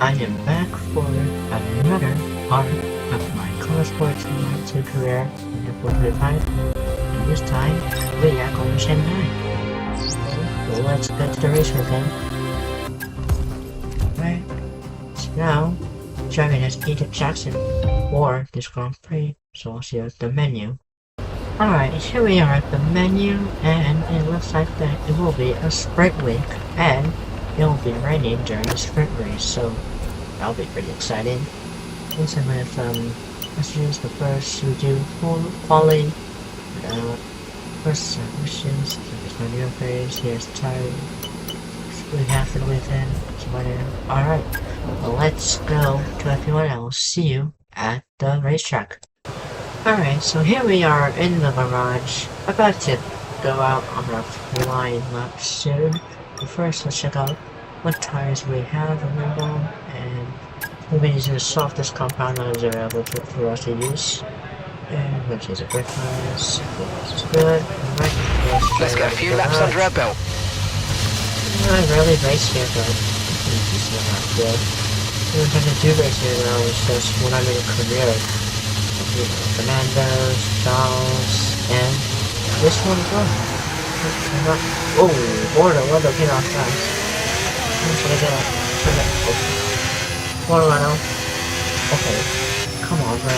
I am back for another part of my Konnersport Simulator career in the 435, and this time we are going to Shanghai. So let's get to the race with him. Right, so now driving as Peter Jackson for this Grand Prix, so I'll see you at the menu. Alright, here we are at the menu, and it looks like that it will be a sprint week, and it will be raining during the sprint race, so that'll be pretty exciting. Listen with let's use the first we do quality, first missions, there's my new phase, here's time, we have to within, alright, well let's go to everyone and I'll see you at the racetrack. Alright, so here we are in the garage, about to go out on our flying lap soon. But first, let's check out what tires we have available, and we'll use the softest compound that is available for us to use. And which is a brake tires, which is good. Alright, let's get a few laps under our belt. I rarely race here, but it's not good. The only time I do race here now is just when I'm in a career. Fernando's, Charles, and this one as well. Oh, Border, Lando came off fast. I'm trying to get up. Borderlano. Okay. Come on, bro.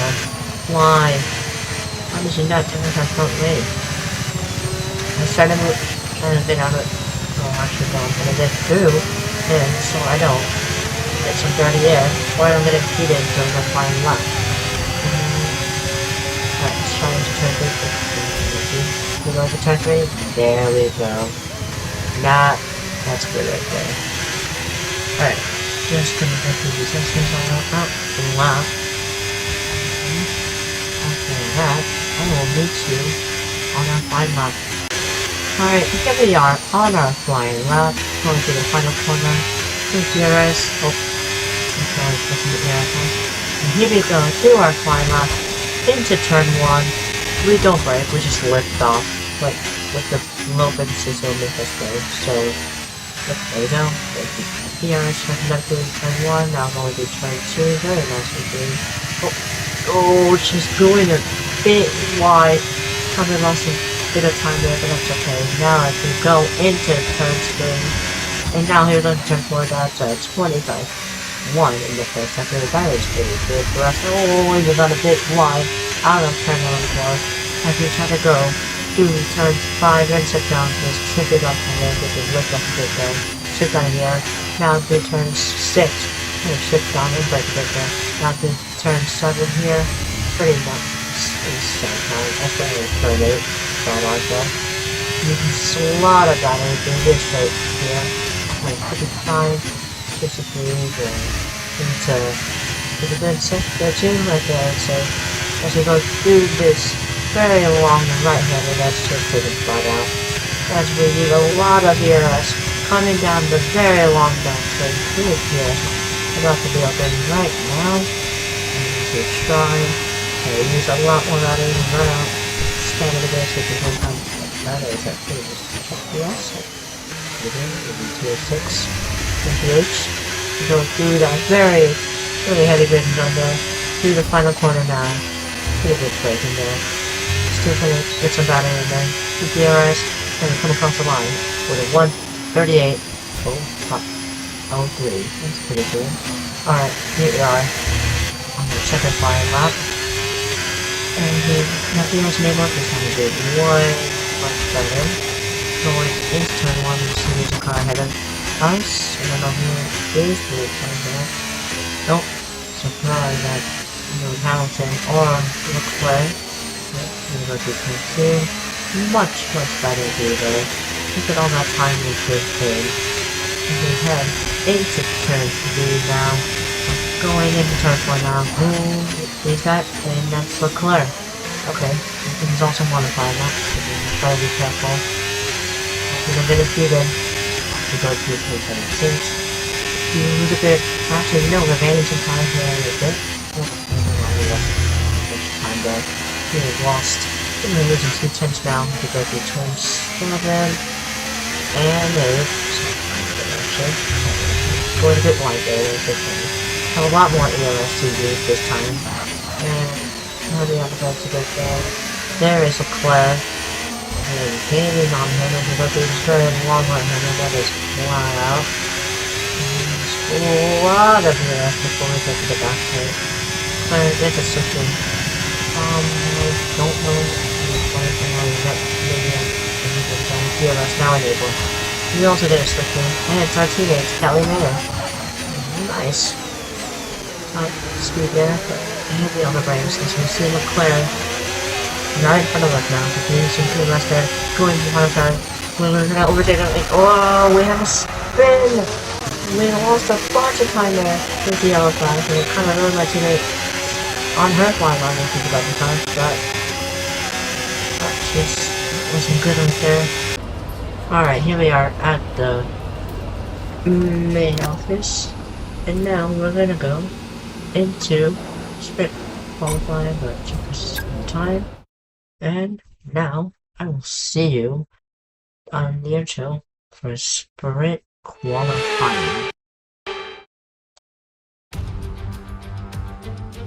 Why? Why did you not take us our front lane? I tried to move, trying to get out of it. Oh, actually, no, I'm gonna get through. And so I don't get some dirty air, or I'm gonna feed it during the flying lap. Let's try to turn it. We go to turn 3. There we go. That's good right there. Alright, just gonna go through these sections on out and left. After that, I will meet you on our flying lap. Alright, here we are on our flying lap, going to the final corner. Here's DRS. Oh, I'm sorry, that's a bit miracle. And here we go, through our flying lap. Into turn 1, we don't brake, we just lift off, but with the low bits will make us brake, so there we go. Here is conducted in turn 1, now going to turn 2, very nicely doing. Oh, she's going a bit wide, probably lost a bit of time there, but that's okay. Now I can go into turn 3, and now here's on turn 4, that's 25. 1 in the first sector. That is pretty good for us. Oh, we got a bit wide out of turn 1 as we try to go through turn 5 and sit down. Just tip it up and then get the lift up a bit there. Shift down here. Now to turn 6. Shift down and break a bit there. Now to turn 7 here. Pretty much same time. That's the turn 8. So I like that. You can slot of that anything this right here. Like 55. Basically into the good sector too, right there, I'd say. As we go through this very long right-hander, that's just pretty flat out. As we need a lot of ERS coming down the very long backside through here. About to be open right now. And to try to use a lot more battery and run out. Stand a bit so we can come batteries at yes. Maybe 206. Go through that very heavy bridge on there, through the final corner now. Pretty good break in there. Still gonna get some battery in there. With the DRS, and come across the line with a 138. Oh, 03. That's pretty good. Alright, here we are on the second flying lap. And nothing else may work this time. We did way much better. Going into turn 1, you see there's a car ahead of us, and then over here is the turn there. Nope, surprised that Hamilton or Leclerc. We're going to go to turn 2. Much better view there. Look at all that time we could take. And we head into turn 3 now. Going into turn 4 now. Who is that? And that's Leclerc. Okay, he's also modified that, so we try to be careful. We're gonna get a few then. We go to turn 6. You lose a bit. Actually, no, we're gaining some time here a bit. Oh, we lost much time there. We have lost. We're losing 2 tenths now. We go to turn 7. And there's some time there, actually. going a bit wide there, have a lot more ERS to use this time. And how do you have to go to get there? There is Leclerc. And gaining on him as he goes through the straight long right hand, and that is fly out. And a lot of ERS before we get to the back plate. Leclerc is a second. I don't know if anything on that maybe ERS now enabled. We also did a switch in, and it's our teammates, Kelly Miller. Nice. Speed there, and the other brakes, as we see Leclerc right in front of us now. We need some good rest there, going to one side. We're gonna overtake him, oh, we have a spin! We lost a bunch of time there with the yellow flag, and it kind of ruined my teammate on her flying line, I think about the time, but just wasn't good right there. Alright, here we are at the main office, and now we're gonna go into sprint qualifying, but check this time, and now I will see you on the intro for sprint qualifying.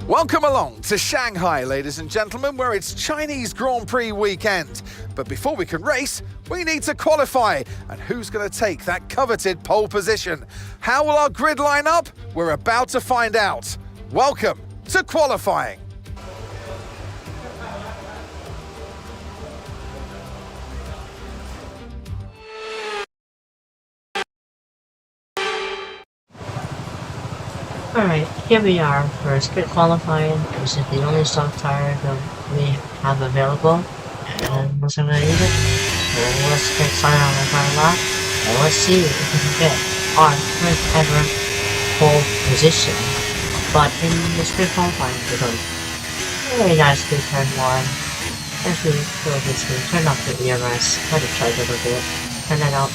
Welcome along to Shanghai, ladies and gentlemen, where it's Chinese Grand Prix weekend. But before we can race, we need to qualify. And who's going to take that coveted pole position? How will our grid line up? We're about to find out. Welcome to qualifying. Alright, here we are for sprint qualifying. This is the only stock tire that we have available. And we're gonna use it. And let's get started on the final lap. And let's see if we can get our first ever pole position. But in the sprint qualifying, we're going very nicely turn 1. As we go this way, turn off the ERS, let it charge a little bit. Turn that out.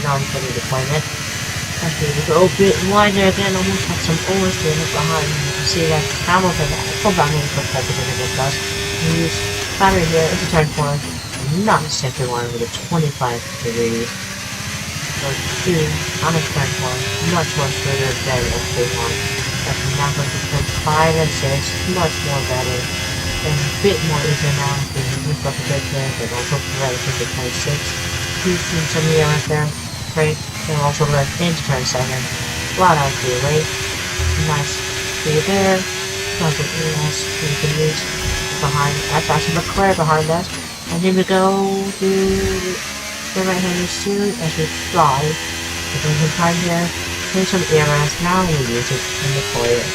Now we're going to deployment. As we go a bit wider again, almost have some oversteer behind. You can see that Hamilton pull back in for pole position with us. We use battery here into turn 4. Not second one with a 25 degrees. So 2 on a turn 4, much more smoother than FK1. That's now going to turn 5 and 6, much more better. And a bit more easier now. We can move up a bit there, but also relative to 26. Using some ERS there. Great. And also left into turn 7. Flat out to your right. Nice speed there. Lots of ERS we can use behind. That's actually Leclerc behind us. And here we go to the right hand suit as we fly. We're going some time here. Here's some ERS. Now we use it and deploy it.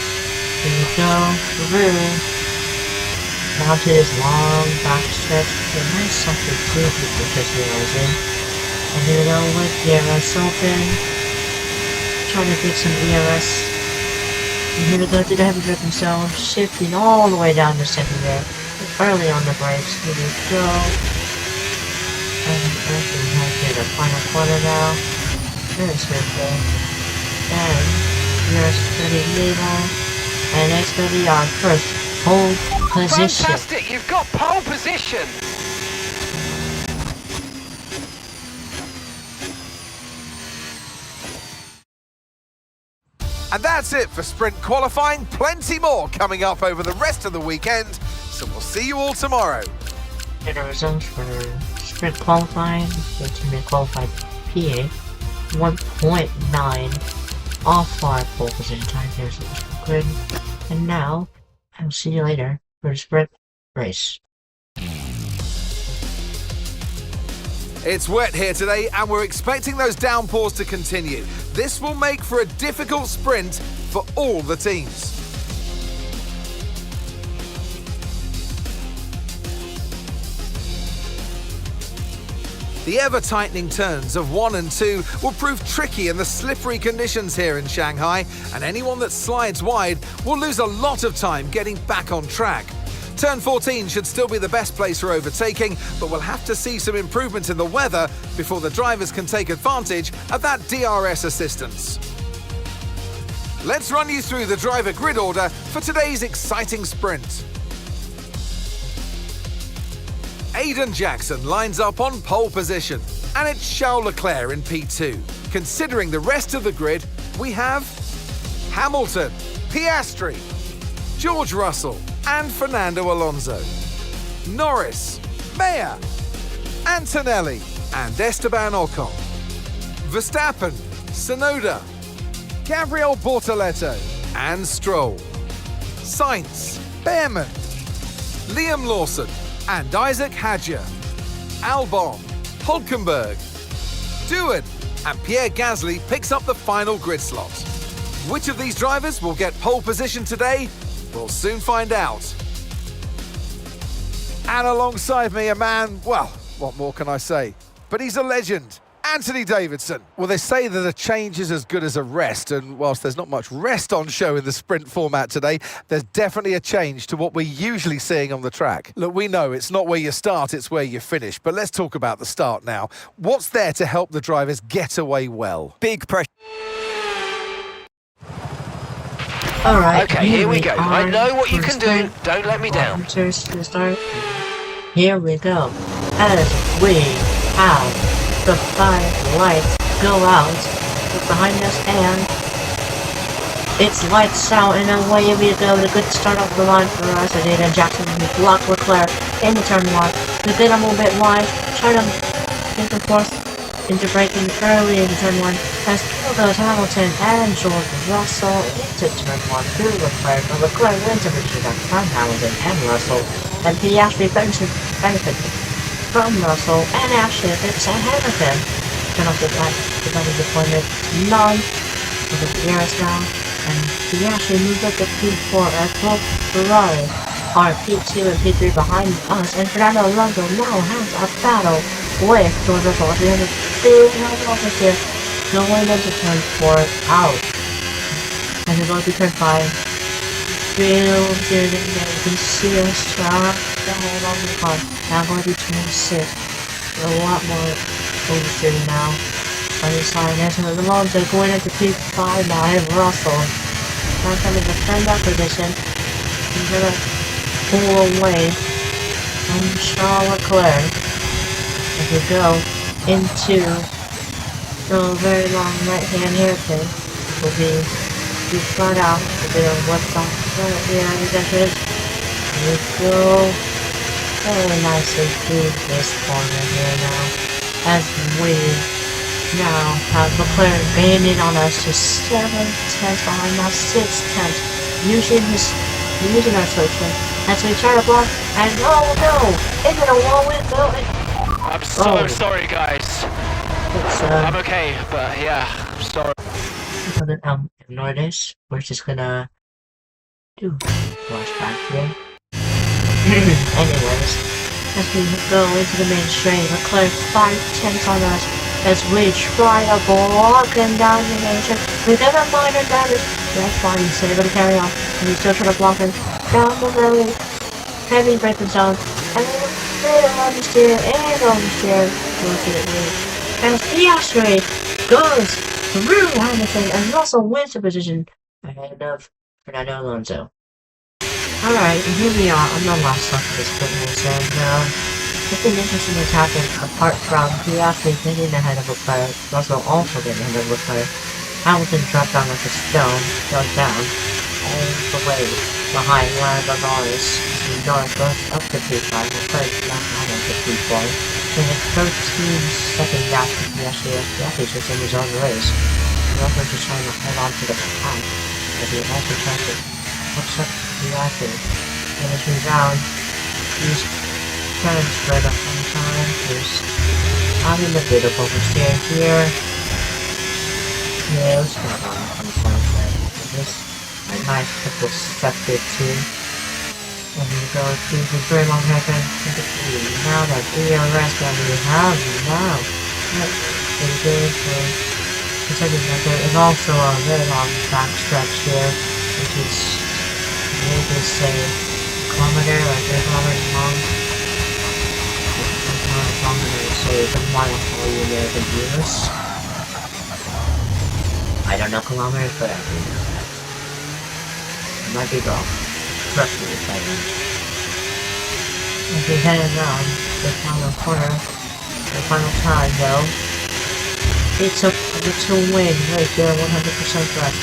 Here we go through. Now to this long back stretch. A nice something too if you just realizing. And here we go with ERS open. Trying to get some ERS. And here we go to the heavy braking zone. Shifting all the way down to second there. Early on the brakes. Here we go. And actually we have to the final corner now. Very smooth there. And ERS going to be legal. And it's going to be our first pole position. Fantastic! You've got pole position! And that's it for sprint qualifying. Plenty more coming up over the rest of the weekend. So we'll see you all tomorrow. Here are the results for sprint qualifying. The team qualified PA 1.9 off our pole position time. Here's the grid. And now I'll see you later for the sprint race. It's wet here today and we're expecting those downpours to continue. This will make for a difficult sprint for all the teams. The ever-tightening turns of 1 and 2 will prove tricky in the slippery conditions here in Shanghai, and anyone that slides wide will lose a lot of time getting back on track. Turn 14 should still be the best place for overtaking, but we'll have to see some improvement in the weather before the drivers can take advantage of that DRS assistance. Let's run you through the driver grid order for today's exciting sprint. Aiden Jackson lines up on pole position, and it's Charles Leclerc in P2. Considering the rest of the grid, we have Hamilton, Piastri, George Russell and Fernando Alonso, Norris, Mayer, Antonelli and Esteban Ocon, Verstappen, Tsunoda, Gabriel Bortoleto and Stroll, Sainz, Behrman, Liam Lawson and Isaac Hadjar, Albon, Hulkenberg, Doohan and Pierre Gasly picks up the final grid slot. Which of these drivers will get pole position today? We'll soon find out. And alongside me, a man, well, what more can I say? But he's a legend. Anthony Davidson. Well, they say that a change is as good as a rest, and whilst there's not much rest on show in the sprint format today, there's definitely a change to what we're usually seeing on the track. Look, we know it's not where you start, it's where you finish, but let's talk about the start now. What's there to help the drivers get away well? Big pressure. Alright, Okay, here we go. I know what you can do. Don't let me down. To start. Here we go. As we have the 5 lights go out behind us, and it's lights out, and away we go. The good start off the line for us. I did, and Jackson blocked Leclerc into turn 1. We did a little bit wide, try to get the force into braking early into turn 1. As through goes Hamilton and George Russell into turn 1 through Leclerc. But Leclerc wins over from Hamilton and Russell, and Piastri benefit from Russell and actually fits on Hamilton. Turn off the back, the deployment none for the DRS now, and Piastri moves up to P4 as both Ferrari are P2 and P3 behind us, and Fernando Alonso now has a battle with George Russell. At the end of 2 office here, going into turn 4 out, and we're going to turn 5. Real good, you can see us try to hold on to the car. Now going to turn 6. A lot more oversteering now. On the side, Anthony Alonso going into P5 now, and Russell now trying to defend that position. He's gonna pull away from Charles Leclerc as we go into the very long right hand hairpin. Will be front out a bit of what's on here, we go very nicely through this corner here now, as we now have Leclerc gaining on us to 7 tenths behind, now 6 tenths, using our switcher as we try to block, and oh no, into the wall window. I'm so sorry, guys. I'm okay, but yeah, I'm sorry. Ignore this. We're just gonna do flashback here. Anyways, as we go into the main straight, Leclerc 5 tenths on us as we try to block him down the main straight. We get a minor damage. That's fine, he's able to carry on. And we still try to block him down the very heavy braking zone. And then we're understeer and oversteer. Look at me. And Piastri goes through Hamilton and Russell wins the position ahead of Fernando Alonso. Alright, and here we are on the last lap of this fitness, and something interesting has happened apart from Piastri getting ahead of Leclerc, Russell also getting ahead of Leclerc. Hamilton dropped down like a stone, fell down, all the way behind Lando Norris. Norris goes up to P5, Leclerc now down to P4. In a 13-second gap to Piastri, Piastri's just in his own race. Russell's just trying to hold on to the pack, as he also tries to upset Piastri. And as we round, he's trying to spread up on time. He's having a bit of oversteer here. Yeah, let's not on the time frame. This a nice triple step bit too. And we go through the very long haircut into 3. Now that DRS that we have now, pretty good for the second method, is also a very long back stretch here, which is maybe say a kilometer or 3 kilometers long. Say the mile for you American viewers. I don't know kilometers, but I do know that. I might be wrong. Correct me if I am. As we head around the final corner, the final time though, It's a to win right here, 100% correct.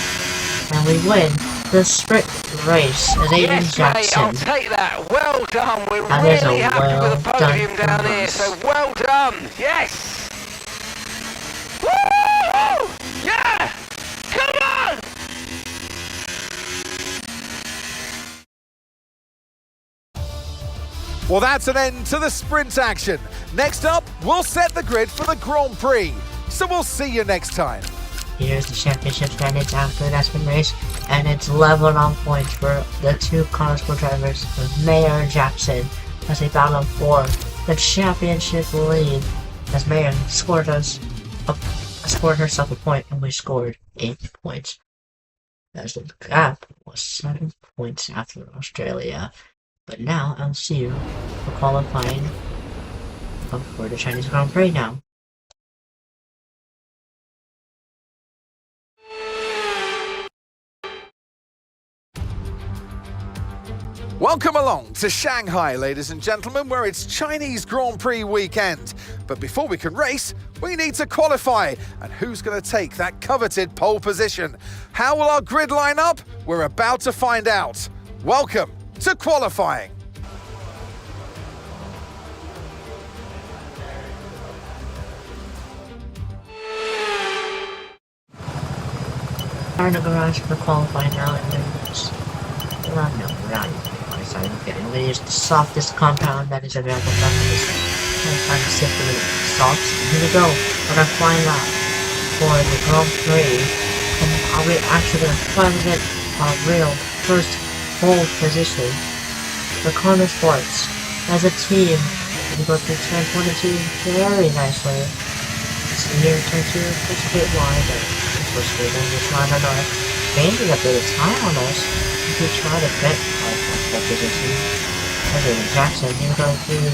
And we win the sprint race as Aiden Jackson. Mate, I'll take that. Well done. We're That really happy with the podium down here. us. So well done. Yes. Woo! Yeah. Come on. Well, that's an end to the sprint action. Next up, we'll set the grid for the Grand Prix. So we'll see you next time. Here's the championship standings after that sprint race, and it's leveled on points for the two Konnersport drivers, with Mayer and Jackson, as they battle for the championship lead. As Mayer scored herself a point, and we scored 8 points. As the gap was 7 points after Australia. But now I'll see you for qualifying for the Chinese Grand Prix now. Welcome along to Shanghai, ladies and gentlemen, where it's Chinese Grand Prix weekend. But before we can race, we need to qualify. And who's going to take that coveted pole position? How will our grid line up? We're about to find out. Welcome to qualifying. We're in the garage for qualifying now, and then we're on I'm going to use the softest compound that is available. I'm trying to sift the salts. Here we go. We're going to fly lap for the Grand Prix. And I'll be actually going to finally get our real first pole position for Konnersport. As a team, we go through turn 22 very nicely. So here, turn 2, push a bit wide, but push a bit in this line on our gaining a bit of time on us. We try to bet our position. Okay, Jackson, you go through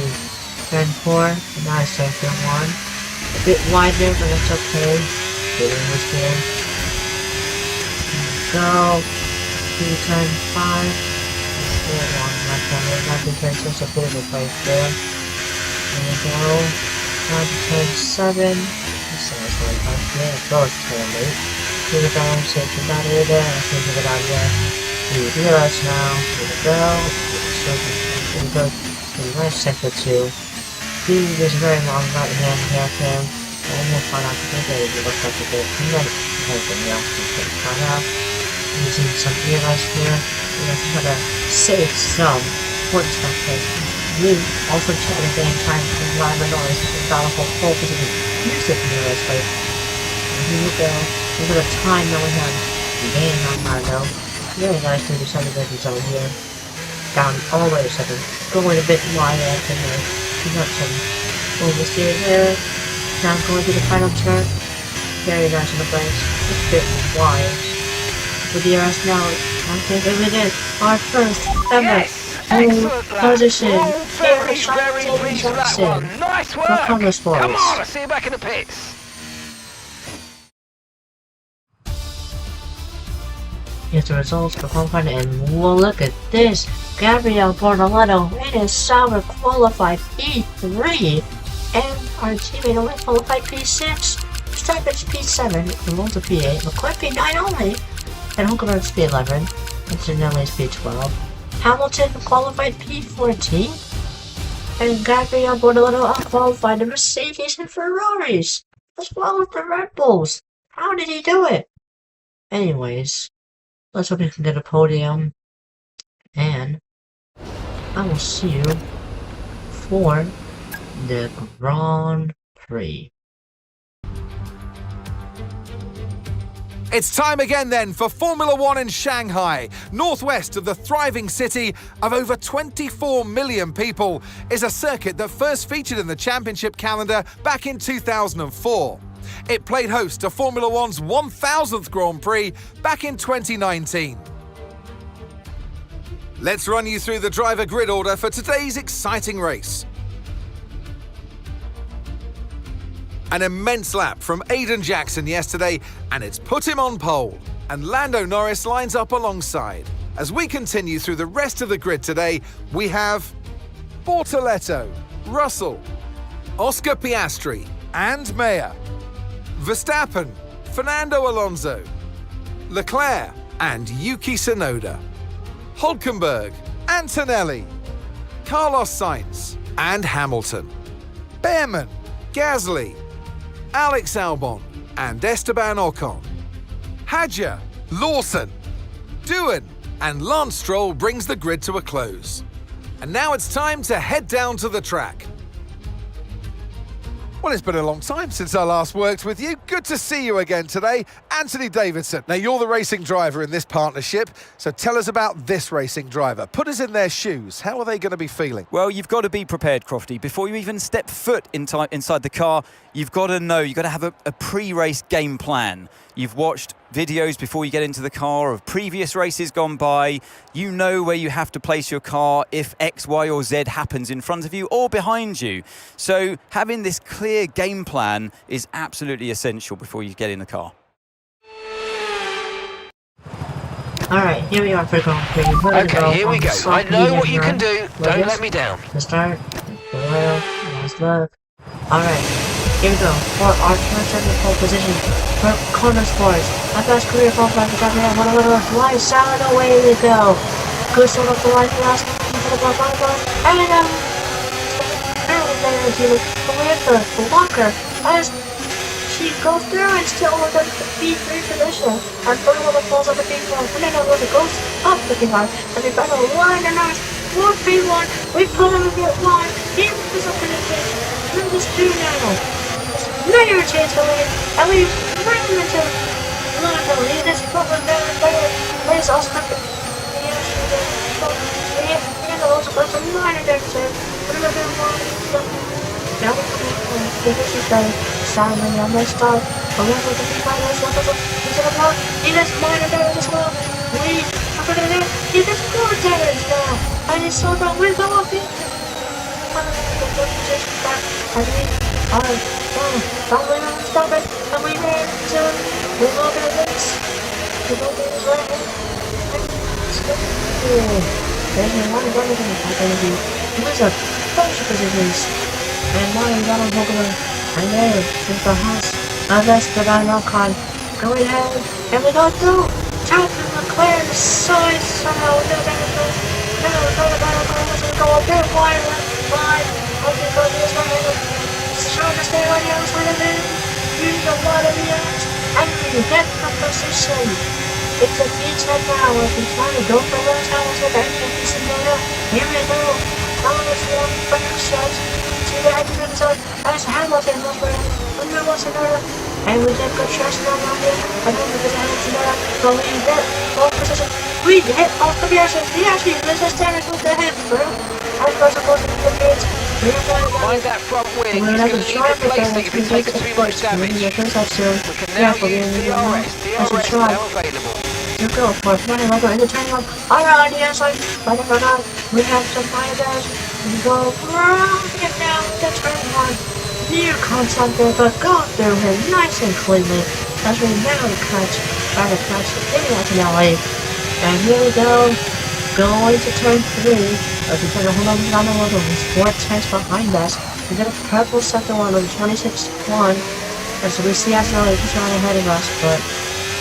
turn 4, and now it's turn 1. A bit wide there, but it's okay. Getting this here. Go through turn 5. Still long left on it, not in turn 6, a bit of a break there. There we go. Down to turn 7. This is really hard. Yeah, it goes turn 8. Here we go, safety battery there, I think we get out of there. You hear us now. Here we go. Here we go. Nice sector 2. Dude, there's a very long right hand hairpin. And we'll find out the day we look up a bit. And then everything else we can find out. Using some EMS here. We're going to try to save some port structure. We also try to gain time to line the noise and battle for pole position. Use it EMS plate. Here we go. Look at the time that we have gained on Margo. Very nice to the subdivision zone here. Down all the way to 7. Going a bit wide after there. Not some oversteer there. Now going to the final turn. Very nice on the brakes. A bit wide. With the RS now, I think we did our first ever pole position. Very pleased with that one. Nice work. Come on, I'll see you back in the pits. Here's the results for qualifying, and well, look at this. Gabriel Bortoletto and Sauber qualified P3, and our teammate only qualified P6. Steinbridge P7, Revolta P8, McCoy P9 only, and Hulkenberg's P11, and Janelli's P12. Hamilton qualified P14, and Gabriel Bortoletto qualified the Mercedes and Ferraris, as well as the Red Bulls. How did he do it? Anyways, let's hope we can get a podium, and I will see you for the Grand Prix. It's time again then for Formula One in Shanghai. Northwest of the thriving city of over 24 million people is a circuit that first featured in the championship calendar back in 2004. It played host to Formula One's 1000th Grand Prix back in 2019. Let's run you through the driver grid order for today's exciting race. An immense lap from Aiden Jackson yesterday, and it's put him on pole. And Lando Norris lines up alongside. As we continue through the rest of the grid today, we have Bortoletto, Russell, Oscar Piastri, and Mayer. Verstappen, Fernando Alonso, Leclerc and Yuki Tsunoda, Hülkenberg, Antonelli, Carlos Sainz and Hamilton, Behrman, Gasly, Alex Albon and Esteban Ocon, Hadjar, Lawson, Doohan and Lance Stroll brings the grid to a close. And now it's time to head down to the track. Well, it's been a long time since I last worked with you. Good to see you again today. Anthony Davidson. Now, you're the racing driver in this partnership, so tell us about this racing driver. Put us in their shoes. How are they going to be feeling? Well, you've got to be prepared, Crofty. Before you even step foot inside the car, you've got to know, you've got to have a pre-race game plan. You've watched videos before you get into the car of previous races gone by. You know where you have to place your car if X, Y or Z happens in front of you or behind you. So having this clear game plan is absolutely essential before you get in the car. Alright, here we are for Grand Prix. Okay, here we go. I know what you can do. Don't let me down. The start, the oil, last look. Alright, here we go. For our first pole position for Konnersport. My best career qualifier for Grand Prix. Right side, away we go. Good start off the line for last and the Walker as she goes through and still with the B3 position. And Fernando falls on the B4. Fernando goes up the B1. And we battle line and us. 1v1. We put him in B1. He was up in the pitch. We're just 2 now. There's no chance to win. And we ran into Lando. He just put him down and better. There's also the also got some minor differences. Now we're going to this is the Simon on my start. But we're going to be fine as well. He does minor damage as well. We are going to do. He does more damage now. And he's so done. We're going to be. And we are following on the stop it. And we ran to. We're going to do this. We're going to do this right here. There's one running in the back of the there's a bunch of positions. And now we got on Pokemon. And there is the house of Esteban Ocon going ahead. And we go through. Top of Leclerc the side somehow. No, go a bit wide left. Okay, go this way. Trying to stay right here. Use a lot of years. And we get the position. It's a beachhead now. If we try to go for those Hamilton, then here we go. Hamilton first shots to the end of the zone. As Hamilton was running, and there was another. And we did good shots now here. And then because Hamilton but we hit off position. We hit off the BS. We actually resist damage with the hit, bro. And first of all, the gates. Mind that front wing, he's going to need a place that you've been taking too much damage. We can now use DRS. DRS is now available. To go for 20 over in the turning one. Alright, on the outside. We have some fire dash. We go right down the turn one. Near contact there, but go through him nice and cleanly. As we now try to catch the thing out in LA. And here we go. Going to turn 3. As we turn a whole other down the road with 4 tenths behind us. We get a purple second one on the 26-1. And so we see actually he's right ahead of us, but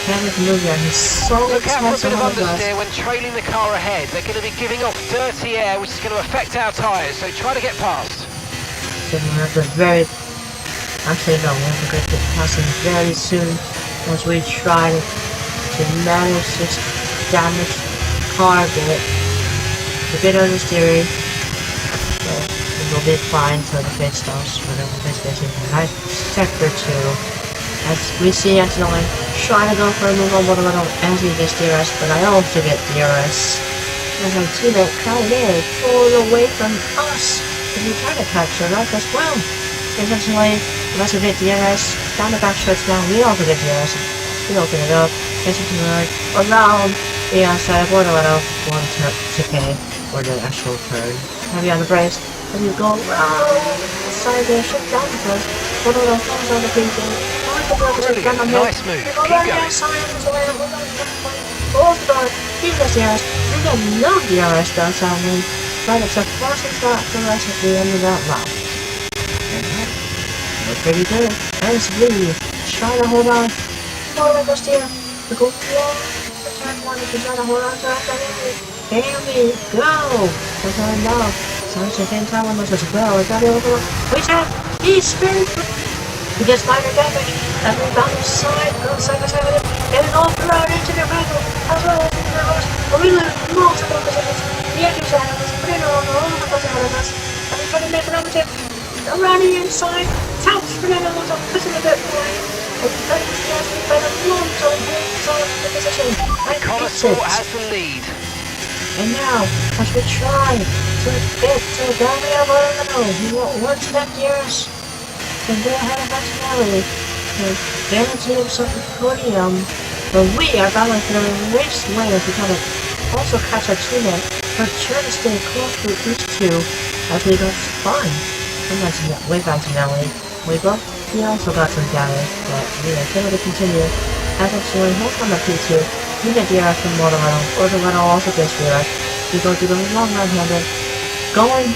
Henrik Luger, he's so look out for a bit of expensive. understeer when trailing the car ahead. They're going to be giving off dirty air, which is going to affect our tyres, so try to get past. So we have to actually no, we have to get passing very soon as we try to manage this damaged car a bit. A bit understeering, but we'll be fine till the pit stops, whenever the pit station is nice sector 2. As we see accidentally trying to go for a move on bottom, I don't actually get DRS, but I also get DRS. As our teammate Kanye pulled away from us, and we try to capture up as well. Essentially, the rest of it DRS, down the back stretch now, we also get DRS. We open it up, get to the around the outside, 1 to K for the actual turn. Heavy on the brakes, and you go around the side there, shut down the first, 1 on the people. Brilliant, nice move, keep going. He gets DRS. We get no DRS though, sadly. But it's a forcing shot for the rest of the end of that lap. We're pretty good. As we trying to hold on. Oh, there goes steer. We go long. Turn one, if you're trying to hold on to that, there we go. That's not enough. So it's a fan time almost as well. Is that over? Wait, he's spinning. He gets minor damage. And we bounce side, go side by side with him. And all throughout into their battle. As well as into their host. But we live multiple positions. The edges out of us. Put it on all of us out of us. And we try to make an opposite. Around the inside. Taps for them and also puts him a bit wide. But that is just by the long time the position. And Konnersport has the lead. And now, as we try to get to Gabriel Moreno, who wants that years. And go ahead of us now to guarantee himself a podium. But we are battling for the race win as we try to also catch our teammate, but try to stay close to each two as we go fun. Way back to Nelly. He also got some damage, but we are able to continue. As actually, he'll come up P2. We get DRS from Moreno also gets DRS. We go to the long right-handed, going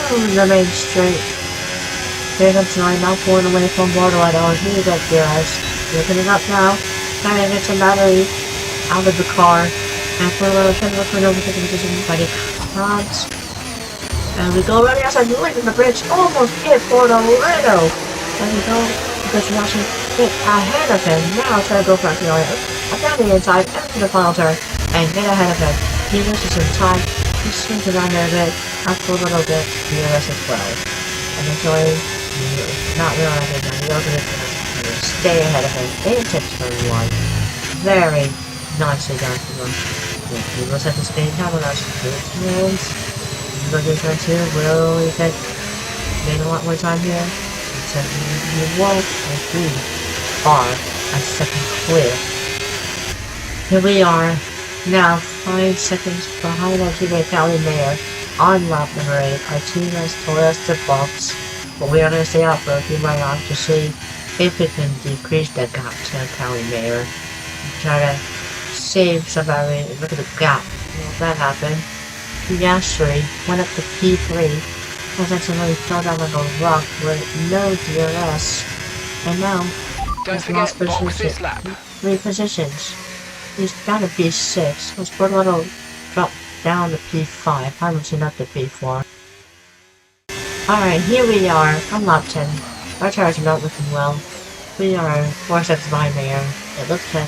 through the main straight. There's up tonight, now pulling away from Borderline as we get DRS. We're opening up now, trying to get some battery out of the car. And for a little trying to look for an overtaking position, but he can't. And we go right outside, leaving the bridge, almost hit Borderline. And we go, because we're actually get ahead of him. Now try to go for the down the inside, after the final turn, and get ahead of him. He loses some time, he swings around there a bit, after a little bit, DRS as well. And enjoying, not realizing that the ultimate to stay ahead of him into turn 1. Very nicely done from him. He looks at the spinning time with us, 2 turns. We go to turn 2, will he gain a lot more time here? He won't, and we are a second clear. Here we are, now 5 seconds behind our teammate Callie Mayer on lap number 8. Our team has told us to box, but we are going to stay out for a few more laps to see if we can decrease that gap to Callie Mayer. Try to save some battery. Look at the gap. If that happened, Piastri went up to P3. Has accidentally fell down like a rock with no DRS. And now, Don't forget, box this lap. 3 positions. He's down to P6. Let's Bordello drop down to P5. Hamilton up to P4. Alright, here we are on lap 10. Our tires are not looking well. We are 4 seconds behind Mayer. It looks like,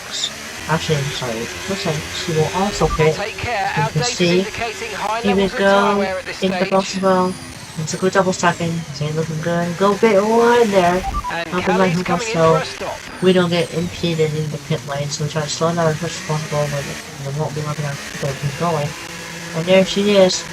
looks like she will also pit. Take care, You our can data's see, indicating high here we levels of tyre wear go, at this into the box stage. as well. It's a good double stacking. It's ain't looking good. Go bit wide there. And Up in Callie's my coming in so for a stop. we don't get impeded in the pit lane, so we try to slow down as much as possible, but we won't be looking at people keep going. And there she is,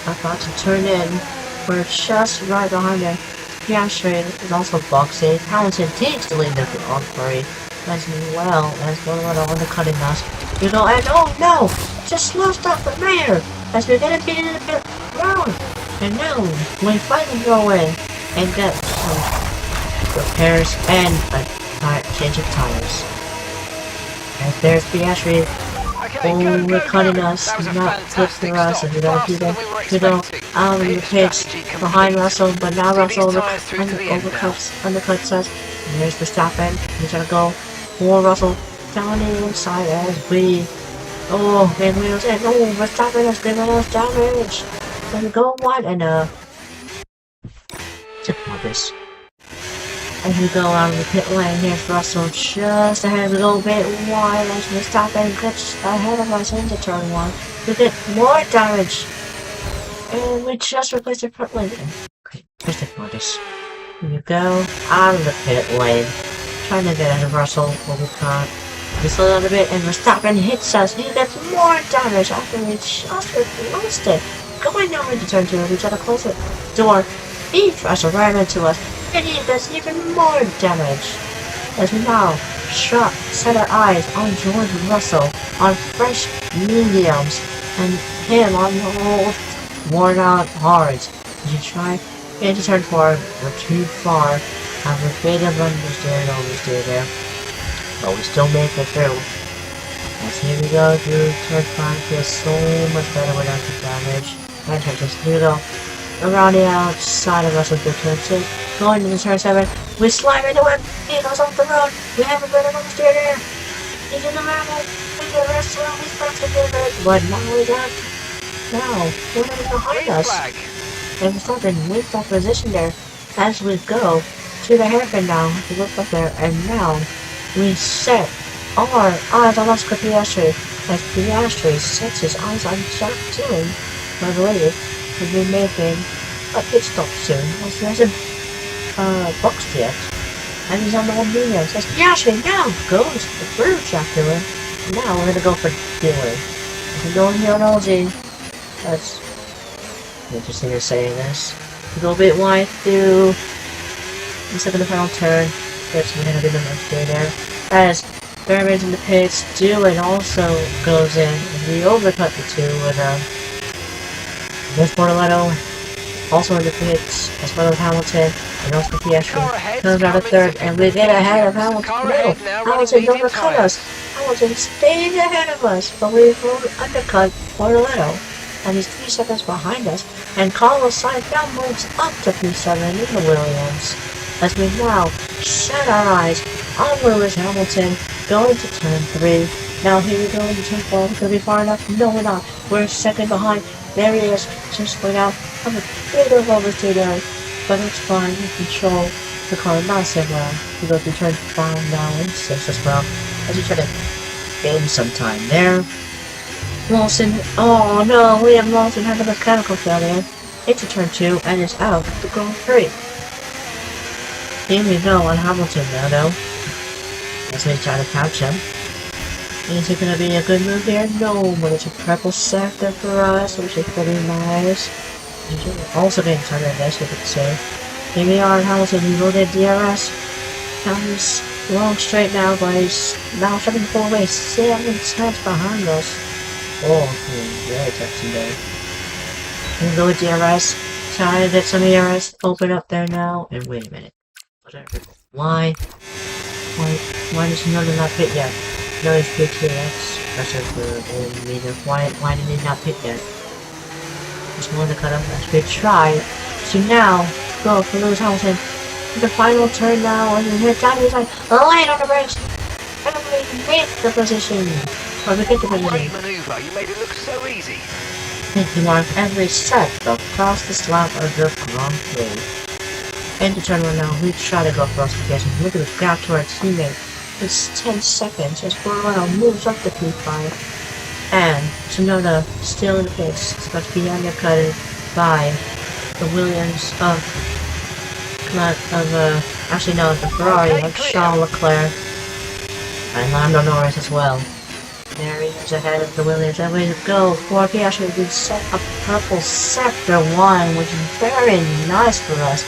about to turn in. We're just right behind her. Piastri is also boxing. Hamilton takes the lead of the on-free, as well as one of the undercutting us. You know, and oh no! Just lost off the Mayer as we get impeded in the pit round. And now we finally go in and get some repairs and a change of tires. And there's Piastri overcutting us, not good for us, and we gotta keep it, out of the pits behind Russell, but now Russell undercuts us. And there's Verstappen, he's gonna go for Russell down the inside as we, and we was in, Verstappen has given us damage. Then we go wide and check on this. As we go out of the pit lane, here's Russell just ahead. We go a bit wide as we stop and gets ahead of us into turn 1. We get more damage. And we just replaced the pit lane. Okay, let's take on this. Here we go out of the pit lane. Trying to get ahead of Russell, but we can't. We slow down a bit and Verstappen hits us. He gets more damage after we just replaced it. Going down into turn 2, we try to close the door. He tries to ram into us, and he does even more damage. As we now set our eyes on George Russell on fresh mediums, and him on the old worn out hards. As you try into turn 4, we're too far. Have a bit of understeer and oversteer there, but we still make it through. As here we go through turn 5, feels so much better without the damage. And here we go. around the outside of us with the turn 6. Going into turn 7. We slam into him. He goes off the road. We have a bit of a steer there. He's in the ramble. And the rest of his friends are doing it. But now we got. Now, we're behind us. And we start to move that position there as we go to the hairpin now. We look up there, and now we set our eyes on Oscar Piastri as Piastri sets his eyes on Jack Dillon. I believe he'll be making a pit stop soon, as he hasn't boxed yet. And he's on the 1 medium. Says Piastri now goes through Jack Dillon. Now we're gonna go for Dillon. We're going here on LG. That's interesting to say this. We go a bit wide through the second and final turn. There's some gonna be the mistake there. As Behrman's in the pits, Dillon also goes in, and we overcut the two with Bortoletto also in the pits, as well as Hamilton, and also Piastri comes out of third, and we get ahead of Hamilton. No, Hamilton overcut us. Hamilton stayed ahead of us, but we undercut Bortoletto, and he's 3 seconds behind us, and Carlos Sainz now moves up to P7 in the Williams, as we now set our eyes on Lewis Hamilton, going to turn 3. Now here we go into turn 4. We're gonna be far enough? No, we're not. We're second behind. There he is, just going out of a bit of oversteer there, but it's fine. We control the car massive well. We go through turn 5 now and 6 as well, as we try to gain some time there. Lawson, oh no, we have Lawson had a mechanical failure into turn 2 and is out of the Grand Prix. Here we go on Hamilton now though, as we try to catch him. Is it gonna be a good move here? No, but it's a purple sector for us, which is pretty nice. Also getting tired of this, we could say. Here we are in Hamilton, we will get DRS. Now he's long straight now, but he's now jumping 4 ways, 7 tenths behind us. Oh, very touchy there. We'll go with DRS, try to get some DRS, open up there now, and wait a minute. Whatever. Why does Nolan not pit yet? No, it's pit here, that's pressure for the meter. Why did he not pit yet? Just wanted to cut off as we try to now go for Lewis Hamilton. The final turn now, and here down to the side, land on the brakes, and we make the position. Or we get the position. Great maneuver, you made it look so easy. Thank you, Mark. And we set across the slab of the Grand Prix. Into turn 1 now, we try to go across the gas and look at the gap to our teammate. It's 10 seconds as Bortoletto moves up to P5. And Tsunoda still in the pits. It's about to be undercutted by the Williams actually no, the Ferrari of Charles Leclerc. And Lando Norris as well. There he is ahead of the Williams. And we go for Piastri. We set a purple sector 1, which is very nice for us.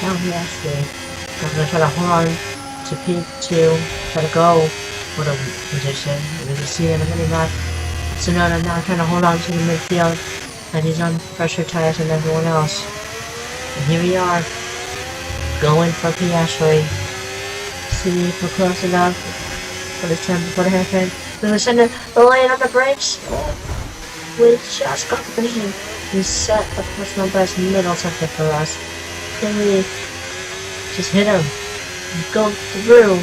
Now Piastri. I'm gonna try to hold on to P2, try to go for the position. We can see in a minute that Tsunoda now trying to hold on to the midfield, and he's on pressure tires and everyone else. And here we are, going for Piastri. See if we're close enough for this turn before the hairpin. We were sending the lane on the brakes. Oh, we just got the position. We set a personal best middle sector for us. Then we just hit him. Go through.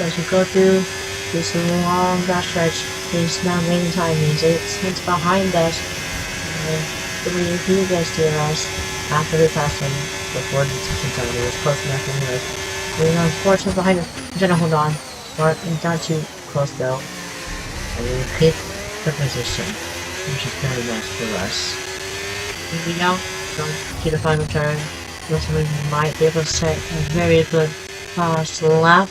As we go through this long back stretch, he's now making time. He's 8 tenths behind us. He gets to us after we passed him before the decision time. He was close enough anyway. We're now 4 tenths behind him. We're trying to hold on. But he's not too close though. And we hit the position, which is very nice for us. Here we go. Going to the final turn. Looks like we might be able to set a very good fast lap.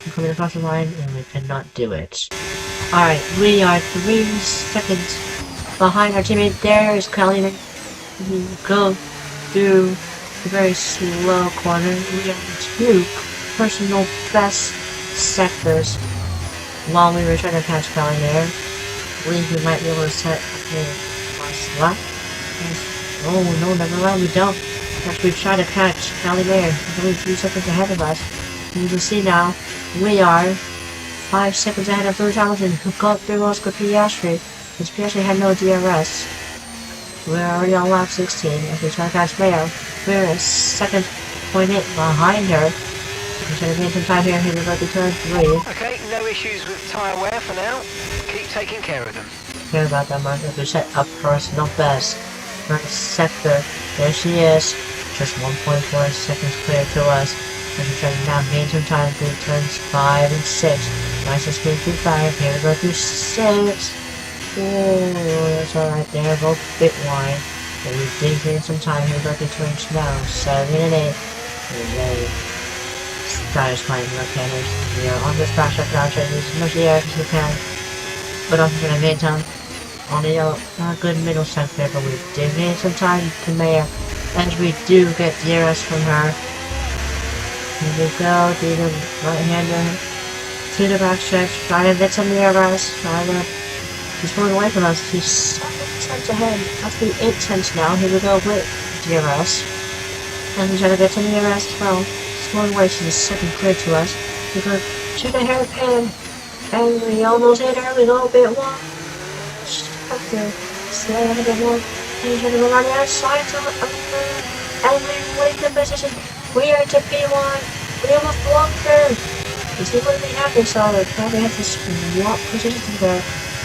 We're coming across the line and we cannot do it. Alright, we are 3 seconds behind our teammate. There is Kalinin. We go through a very slow corner. We have 2 personal best sectors while we were trying to catch Kalinin there. I believe we might be able to set a fast lap. Oh no, never mind, we don't. We try to catch Kaliner. He's only 3 seconds ahead of us. And you can see now, we are 5 seconds ahead of Lewis Hamilton, who got through Oscar Piastri, because Piastri had no DRS. We're already on lap 16 as we try to catch Mayo. We're a second point it behind her. We're trying to gain some time here. Here we go to turn 3. Okay, no issues with tyre wear for now. Keep taking care of them. Care about that much. We set up personal best. First sector. There she is. Just 1.4 seconds clear to us. And we're trying to now gain some time through turns 5 and 6. Nice and smooth through 5. Here we go through 6. Oh, that's alright there. Both bit wide. But we did gain some time. Here we go through turns now. 7 and 8. We're ready. Satisfying mechanics. We are on this fast track now. Trying to use as much air as we can. But also gonna gain time. Only a good middle sector, but we did gain some time to Mayor. And we do get DRS from her. Here we go, do the right-hander to the back stretch, trying to get some DRS, she's pulling away from us, she's 7 tenths ahead, actually 8 tenths now, here we go with DRS. And we're trying to get some DRS as well, she's pulling away, she's a second clear to us. We go to the hairpin, and we almost hit her, we go a bit wide. Have to slow down a bit more. And we're trying to go around the outside and we win the position. We are to P1. We almost blocked her. Is he going to be happy? So we probably have to swap positions there.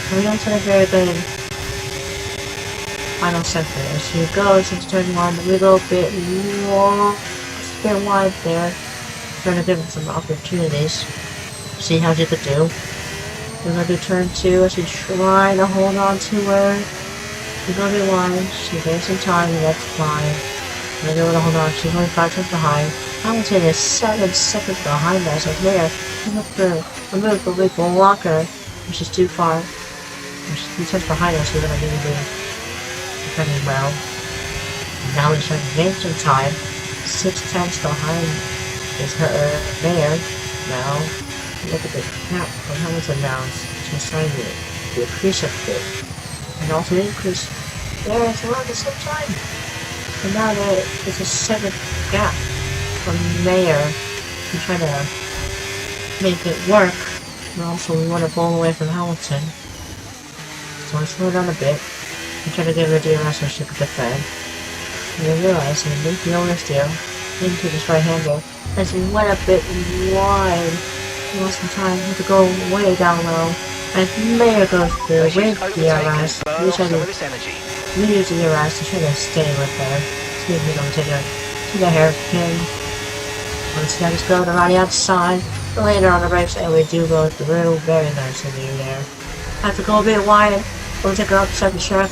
And we don't turn very good. Final sector. As she goes into turn 1, we go a bit long. It's a bit wide there. Trying to give him some opportunities. See how she could do. We're going to do turn 2 as we try to hold on to her. We're going to be wide. She gains some time, and that's fine. We're going to hold on. She's only 5 tenths behind. Hamilton is 7 seconds behind us. As there, we have to remove the weak blocker, which is too far. She's 3 tenths behind us. We're going to need to be defending well. Now we're trying to gain some time. 6 tenths behind is her there. Now, look at the gap from Hamilton now. She's trying to decrease a bit. And also increase there as well at the same time. And now there is a 7th gap from Mayer. We try to make it work. And also we want to pull away from Hamilton. So I slow down a bit. We try to give her DRS so she could defend. And we realize we moved the oversteer into this right hander as we went a bit wide. We lost some time. We had to go way down low. And Mayer goes through with DRS. We try to use DRS to try to stay with her. See if we don't take her to the hairpin. Once we just go around the outside. Later on the brakes, and we do go through very nicely there. Have to go a bit wide. We'll take her up the second track.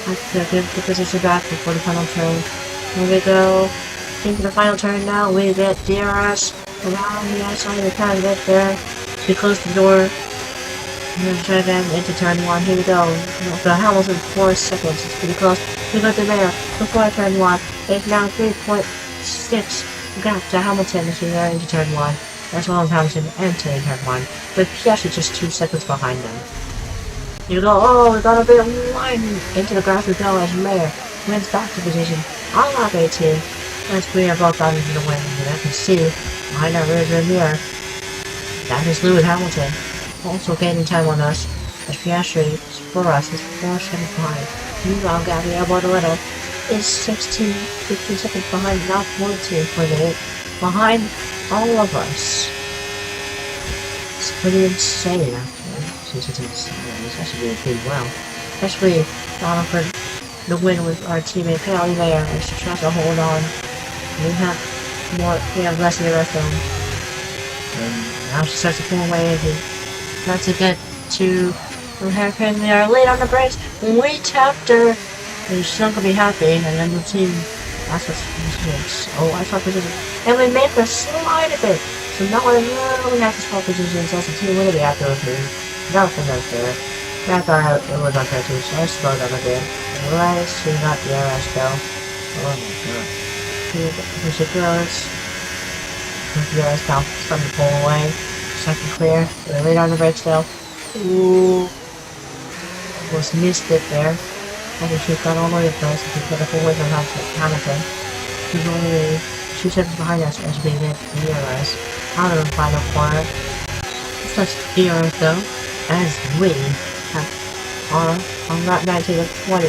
Have to give the position back before the final turn. Here we go. Into the final turn now. We get DRS around the outside. We kind of get there. We close the door. And then try again into turn 1. Here we go. The Hamilton 4 seconds. It's pretty close. We go to there before turn 1. It's now 3.6 gap to Hamilton as we are into turn 1. As well as Hamilton entering turn 1. But Piastri just 2 seconds behind them. Here we go. Oh, we got a bit wide into the grass we go as Mayer wins back to position on lap 18. As we are both out into the wind. And I can see behind our rearview mirror that is Lewis Hamilton. Also gaining time on us, as Piastri for us is 4 seconds behind. Meanwhile, Gabriel Bortoleto is 15 seconds behind, not 14.8 behind all of us. It's pretty insane, actually. Since it's insane, it's actually doing pretty well. Especially not for the win with our teammate Kelly there, as she tries to hold on. We have less of the rest of them. And now she starts to pull away. Not to get to the hairpin. They are late on the brakes. We tapped her. And she's not gonna be happy. And then the team. That's what she makes. Oh, I swap position. And we make her slide a bit. So now we have to swap positions. That's the team really happy with me. That was unfair. I thought it was unfair too, so I slowed down a bit. Right, she got the RS though. Oh my god. Here she goes. The RS now starting to pull away. Second clear. We're late on the brakes still. Ooh. Almost missed it there. I think she got all the way across. She got a full way from Hamilton. She's only 2 seconds behind us as we get DRS out of the final corner. It's just DRS though, as we have on lap 19 of 20.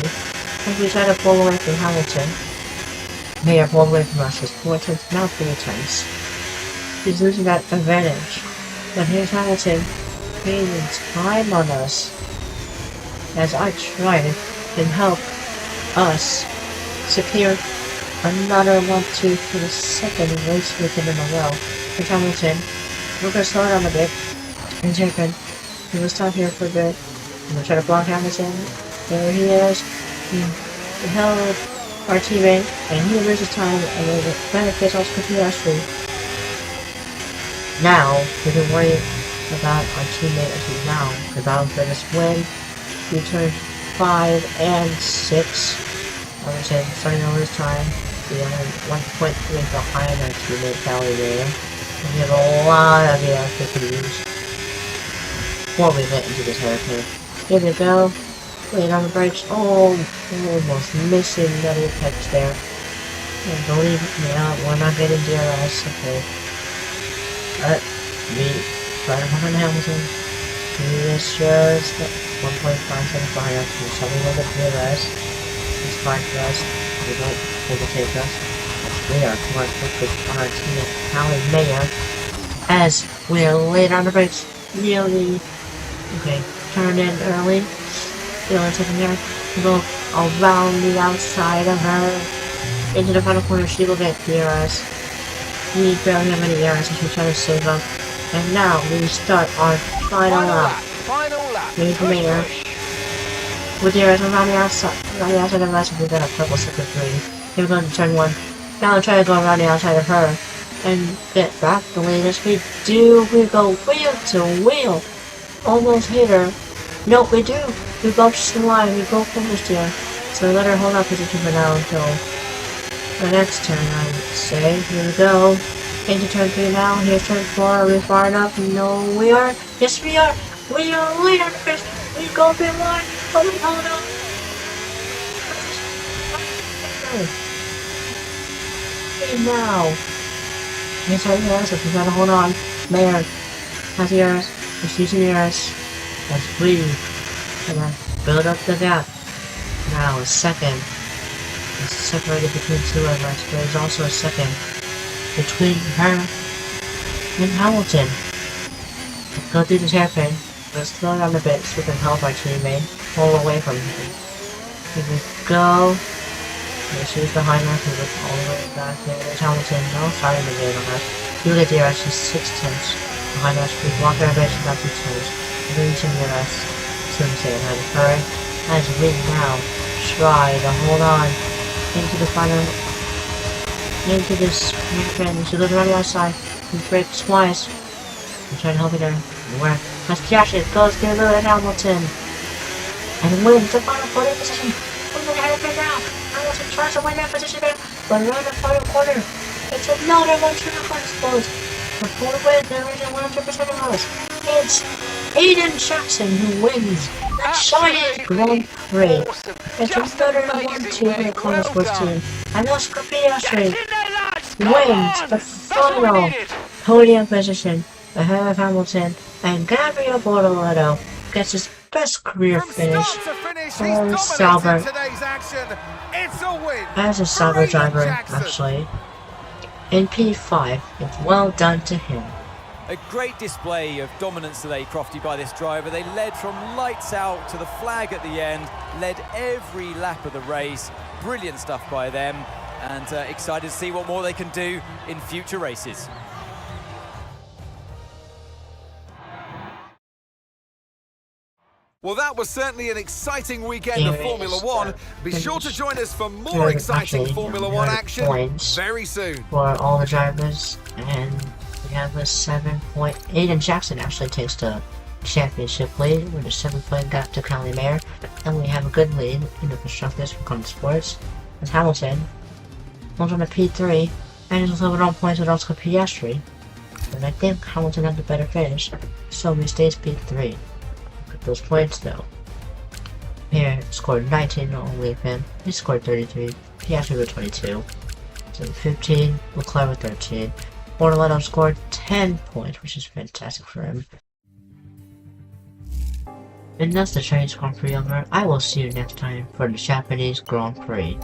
As we try to pull away from Hamilton, Mayer pulled away from us as 4 tenths, now 3 tenths. He's losing that advantage. But here's Hamilton gaining time on us as I try and help us secure another 1-2 for the second race weekend in a row. Here's Hamilton. We're gonna slow down a bit. And Jacob, he will stop here for a bit. I'm gonna try to block Hamilton. There he is. He held our teammate, and he loses time, and it benefits us continuously. Now, we can worry about our teammate as we now. The battle for this win. We turn 5 and 6. Hamilton starting to lose time. We are 1.3 behind our teammate Valley there. We have a lot of air we can use before we get into this hurricane. Here we go. Wait on the brakes. Oh, almost missing that apex there. And believe me, we're not getting DRS. Okay. But we try to find Hamilton. He is just 1.5 behind us. We're something with the DRS. It's fine for us. They don't overtake us. We are more focused on our teammate Hallie Mayer as we're late on the brakes. Nearly. Okay, turn in early. The only second there. Go around the outside of her into the final corner. She will get DRS. We barely have any DRS as we try to save up. And now we start our final lap. Here's the Mayer. With DRS around the outside of us, we got a purple sector 3. Here we're going to turn 1. Now I'm trying to go around the outside of her and get back the latest. We do. We go wheel to wheel. Almost hit her. Nope, we do. We both slide. We both finished here. So let her hold that position for now until the next turn, I would say. Here we go. Into turn 3 now. Here's turn 4. Are we far enough? No, we are. Yes, we are. We are late on the first. We go bit one. Oh no. Okay, now. Here's our ERS. If we gotta hold on. Mayer has ERS. Just using ERS. As we gonna build up the gap. Now a second. It's separated between 2 of us, but there's also a second between her and Hamilton. Let's go through this hairpin. Let's slow down a bit so we can help our teammate pull away from him. Here we go. Yeah, she's behind us. We look all the way back there. There's Hamilton. No, starting to get on us. You get DRS, she's 6 tenths behind us. We block her a bit, she's got 2 tenths. Then she get us. Soon to say ahead of her. As we now try to hold on into the final, into this hairpin. She goes around the outside. We break twice. We try to help her. Where? As Piastri goes to Lewis Hamilton and wins the final podium position. We're going to have it now. Hamilton tries to win that position there, but around the final corner, it's another 1-2 Konnersport. The full win, there is a 100% of us. It's Aiden Jackson who wins the Giant Grand Prix. It's another 1-2 for the Konnersport team. And Oscar Piastri wins the final podium position ahead of Hamilton, and Gabriel Bortoleto gets his best career finish for Sauber as a Sauber driver, actually, in P5. It's well done to him. A great display of dominance today, Crofty, by this driver. They led from lights out to the flag at the end, led every lap of the race. Brilliant stuff by them, and excited to see what more they can do in future races. Well, that was certainly an exciting weekend of Formula One. Be sure to join us for more exciting Formula One action very soon. For all the drivers, and we have a 7-point. Aiden Jackson actually takes the championship lead with a 7-point gap to Hallie Mayer, and we have a good lead in the constructors for Konnersport. As Hamilton comes on the P3, and is leveled on points with Oscar Piastri. And I think Hamilton had the better finish, so he stays P3. Those points though. Here scored 19 on weekend. He scored 33. Piastri with 22. So 15. Leclerc with 13. Bortoleto scored 10 points, which is fantastic for him. And that's the Chinese Grand Prix over. I will see you next time for the Japanese Grand Prix.